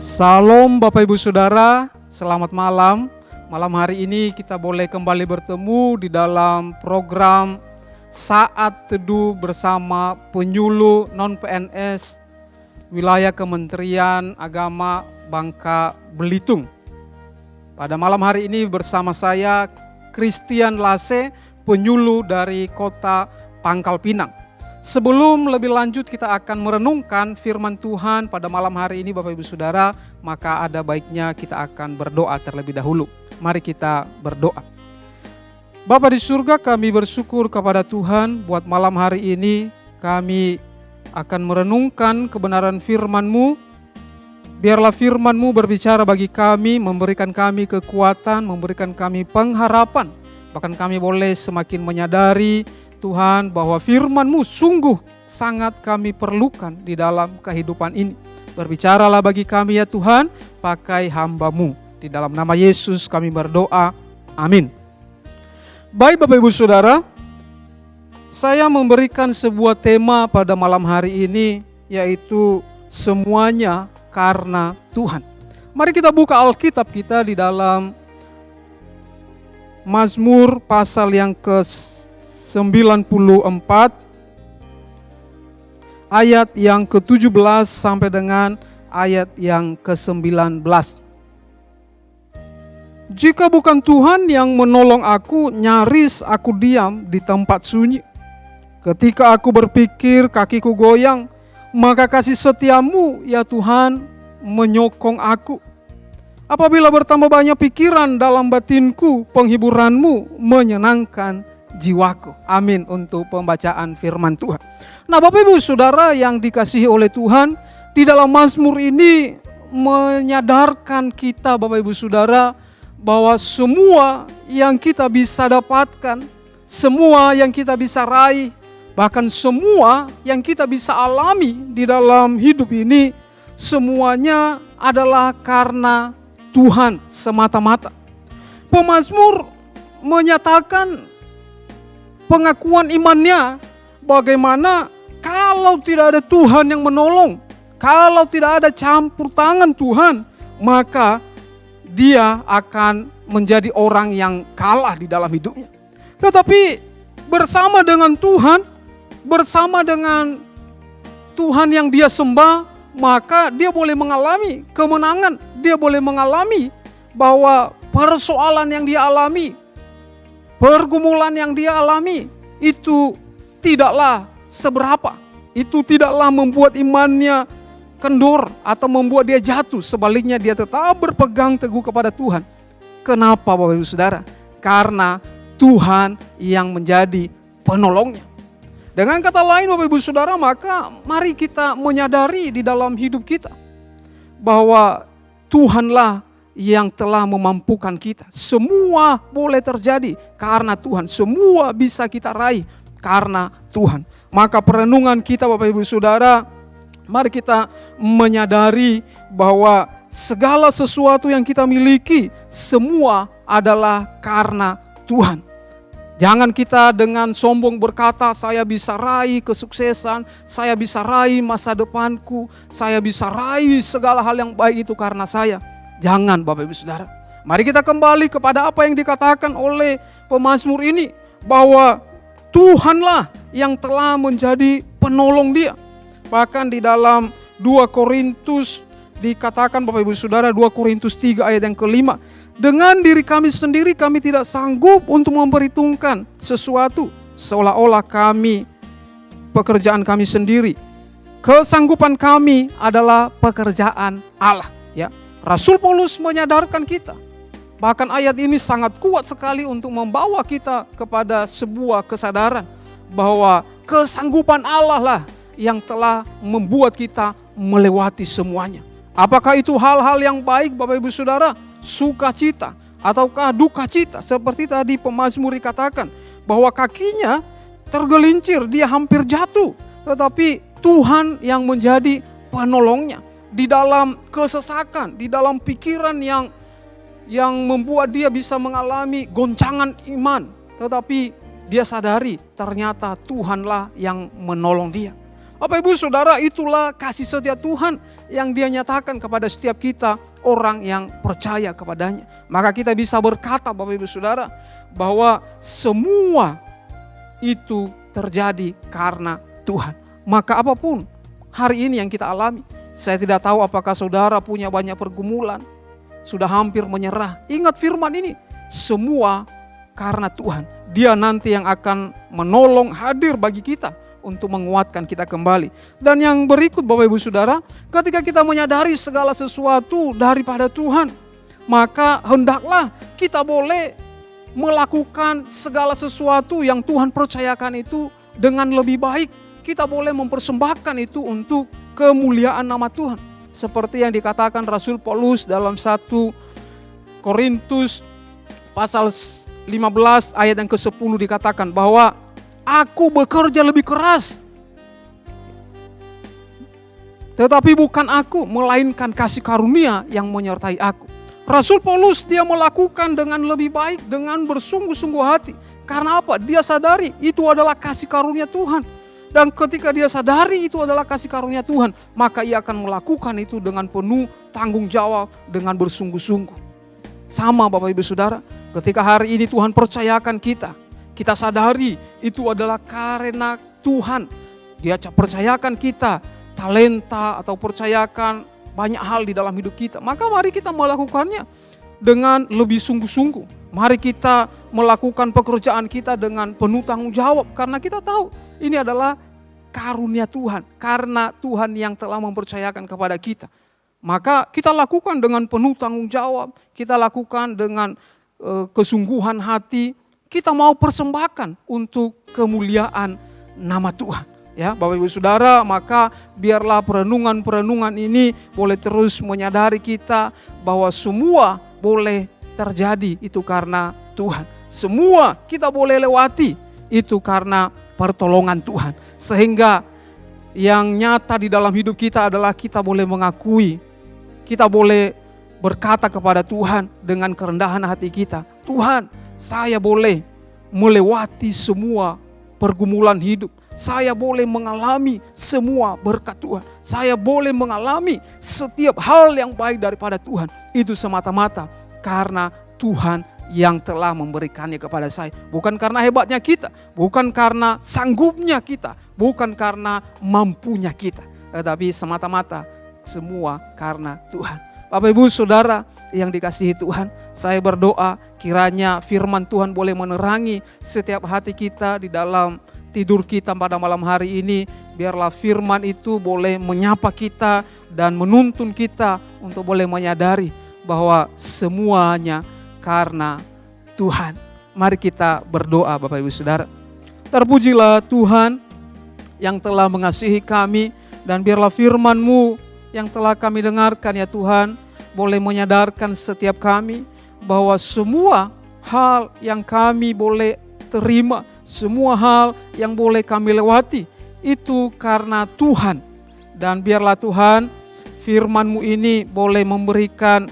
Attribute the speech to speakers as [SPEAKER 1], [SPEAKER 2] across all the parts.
[SPEAKER 1] Salam Bapak Ibu Saudara, selamat malam. Malam hari ini kita boleh kembali bertemu di dalam program Saat Teduh bersama penyuluh non-PNS Wilayah Kementerian Agama Bangka Belitung. Pada malam hari ini bersama saya Christian Lase, penyuluh dari Kota Pangkal Pinang. Sebelum lebih lanjut kita akan merenungkan firman Tuhan pada malam hari ini Bapak Ibu Saudara, maka ada baiknya kita akan berdoa terlebih dahulu. Mari kita berdoa. Bapa di surga, kami bersyukur kepada Tuhan buat malam hari ini kami akan merenungkan kebenaran firman-Mu. Biarlah firman-Mu berbicara bagi kami, memberikan kami kekuatan, memberikan kami pengharapan. Bahkan kami boleh semakin menyadari Tuhan bahwa firman-Mu sungguh sangat kami perlukan di dalam kehidupan ini. Berbicaralah bagi kami ya Tuhan, pakai hamba-Mu. Di dalam nama Yesus kami berdoa, amin. Baik Bapak Ibu Saudara, saya memberikan sebuah tema pada malam hari ini, yaitu semuanya karena Tuhan. Mari kita buka Alkitab kita di dalam Mazmur pasal yang ke-94 ayat yang ke-17 sampai dengan ayat yang ke-19. Jika bukan Tuhan yang menolong aku, nyaris aku diam di tempat sunyi. Ketika aku berpikir kakiku goyang, maka kasih setia-Mu ya Tuhan menyokong aku. Apabila bertambah banyak pikiran dalam batinku, penghiburan-Mu menyenangkan jiwaku. Amin untuk pembacaan firman Tuhan. Nah Bapak Ibu Saudara yang dikasihi oleh Tuhan, di dalam Mazmur ini menyadarkan kita Bapak Ibu Saudara bahwa semua yang kita bisa dapatkan, semua yang kita bisa raih, bahkan semua yang kita bisa alami di dalam hidup ini, semuanya adalah karena Tuhan semata-mata. Pemazmur menyatakan pengakuan imannya, bagaimana kalau tidak ada Tuhan yang menolong, kalau tidak ada campur tangan Tuhan, maka dia akan menjadi orang yang kalah di dalam hidupnya. Tetapi bersama dengan Tuhan, bersama dengan Tuhan yang dia sembah, maka dia boleh mengalami kemenangan, dia boleh mengalami bahwa persoalan yang dia alami, pergumulan yang dia alami itu tidaklah seberapa. Itu tidaklah membuat imannya kendor atau membuat dia jatuh. Sebaliknya dia tetap berpegang teguh kepada Tuhan. Kenapa Bapak Ibu Saudara? Karena Tuhan yang menjadi penolongnya. Dengan kata lain Bapak Ibu Saudara, maka mari kita menyadari di dalam hidup kita bahwa Tuhanlah yang telah memampukan kita. Semua boleh terjadi karena Tuhan. Semua bisa kita raih karena Tuhan. Maka perenungan kita Bapak Ibu Saudara, mari kita menyadari bahwa segala sesuatu yang kita miliki semua adalah karena Tuhan. Jangan kita dengan sombong berkata, saya bisa raih kesuksesan, saya bisa raih masa depanku, saya bisa raih segala hal yang baik itu karena saya. Jangan Bapak Ibu Saudara. Mari kita kembali kepada apa yang dikatakan oleh pemazmur ini, bahwa Tuhanlah yang telah menjadi penolong dia. Bahkan di dalam 2 Korintus dikatakan Bapak Ibu Saudara, 2 Korintus 3 ayat yang ke-5, dengan diri kami sendiri kami tidak sanggup untuk memperhitungkan sesuatu, seolah-olah kami pekerjaan kami sendiri. Kesanggupan kami adalah pekerjaan Allah. Ya, Rasul Paulus menyadarkan kita. Bahkan ayat ini sangat kuat sekali untuk membawa kita kepada sebuah kesadaran bahwa kesanggupan Allah lah yang telah membuat kita melewati semuanya. Apakah itu hal-hal yang baik Bapak Ibu Saudara? Sukacita ataukah duka cita? Seperti tadi pemazmur dikatakan bahwa kakinya tergelincir, dia hampir jatuh. Tetapi Tuhan yang menjadi penolongnya. Di dalam kesesakan, di dalam pikiran yang membuat dia bisa mengalami goncangan iman. Tetapi dia sadari ternyata Tuhanlah yang menolong dia. Bapak Ibu Saudara, itulah kasih setia Tuhan yang Dia nyatakan kepada setiap kita orang yang percaya kepadanya. Maka kita bisa berkata Bapak Ibu Saudara bahwa semua itu terjadi karena Tuhan. Maka apapun hari ini yang kita alami, saya tidak tahu apakah saudara punya banyak pergumulan, sudah hampir menyerah. Ingat firman ini, semua karena Tuhan. Dia nanti yang akan menolong, hadir bagi kita untuk menguatkan kita kembali. Dan yang berikut Bapak Ibu Saudara, ketika kita menyadari segala sesuatu daripada Tuhan, maka hendaklah kita boleh melakukan segala sesuatu yang Tuhan percayakan itu dengan lebih baik. Kita boleh mempersembahkan itu untuk kemuliaan nama Tuhan. Seperti yang dikatakan Rasul Paulus dalam 1 Korintus pasal 15 ayat yang ke-10 dikatakan bahwa aku bekerja lebih keras, tetapi bukan aku, melainkan kasih karunia yang menyertai aku. Rasul Paulus dia melakukan dengan lebih baik, dengan bersungguh-sungguh hati. Karena apa? Dia sadari itu adalah kasih karunia Tuhan. Dan ketika dia sadari itu adalah kasih karunia Tuhan, maka ia akan melakukan itu dengan penuh tanggung jawab, dengan bersungguh-sungguh. Sama Bapak Ibu Saudara, ketika hari ini Tuhan percayakan kita sadari itu adalah karena Tuhan. Dia percayakan kita talenta atau percayakan banyak hal di dalam hidup kita. Maka mari kita melakukannya dengan lebih sungguh-sungguh. Mari kita melakukan pekerjaan kita dengan penuh tanggung jawab. Karena kita tahu ini adalah karunia Tuhan. Karena Tuhan yang telah mempercayakan kepada kita. Maka kita lakukan dengan penuh tanggung jawab. Kita lakukan dengan kesungguhan hati. Kita mau persembahkan untuk kemuliaan nama Tuhan. Ya, Bapak Ibu Saudara, maka biarlah perenungan-perenungan ini boleh terus menyadari kita bahwa semua boleh terjadi itu karena Tuhan. Semua kita boleh lewati itu karena pertolongan Tuhan. Sehingga yang nyata di dalam hidup kita adalah kita boleh mengakui, kita boleh berkata kepada Tuhan dengan kerendahan hati kita, Tuhan, saya boleh melewati semua pergumulan hidup. Saya boleh mengalami semua berkat Tuhan. Saya boleh mengalami setiap hal yang baik daripada Tuhan. Itu semata-mata karena Tuhan yang telah memberikannya kepada saya. Bukan karena hebatnya kita, bukan karena sanggupnya kita, bukan karena mampunya kita, tetapi semata-mata semua karena Tuhan. Bapak Ibu Saudara yang dikasihi Tuhan, saya berdoa kiranya firman Tuhan boleh menerangi setiap hati kita di dalam tidur kita pada malam hari ini. Biarlah firman itu boleh menyapa kita dan menuntun kita untuk boleh menyadari bahwa semuanya karena Tuhan. Mari kita berdoa Bapak Ibu Saudara. Terpujilah Tuhan yang telah mengasihi kami, dan biarlah firman-Mu yang telah kami dengarkan ya Tuhan boleh menyadarkan setiap kami bahwa semua hal yang kami boleh terima, semua hal yang boleh kami lewati itu karena Tuhan. Dan biarlah Tuhan firman-Mu ini boleh memberikan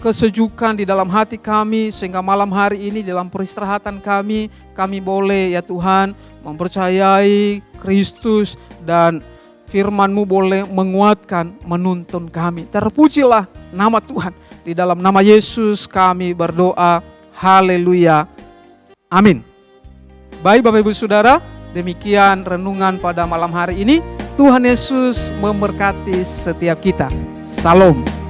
[SPEAKER 1] kesejukan di dalam hati kami, sehingga malam hari ini dalam peristirahatan kami boleh ya Tuhan mempercayai Kristus, dan firman-Mu boleh menguatkan, menuntun kami. Terpujilah nama Tuhan. Di dalam nama Yesus kami berdoa. Haleluya. Amin. Baik Bapak Ibu Saudara, demikian renungan pada malam hari ini. Tuhan Yesus memberkati setiap kita. Salam.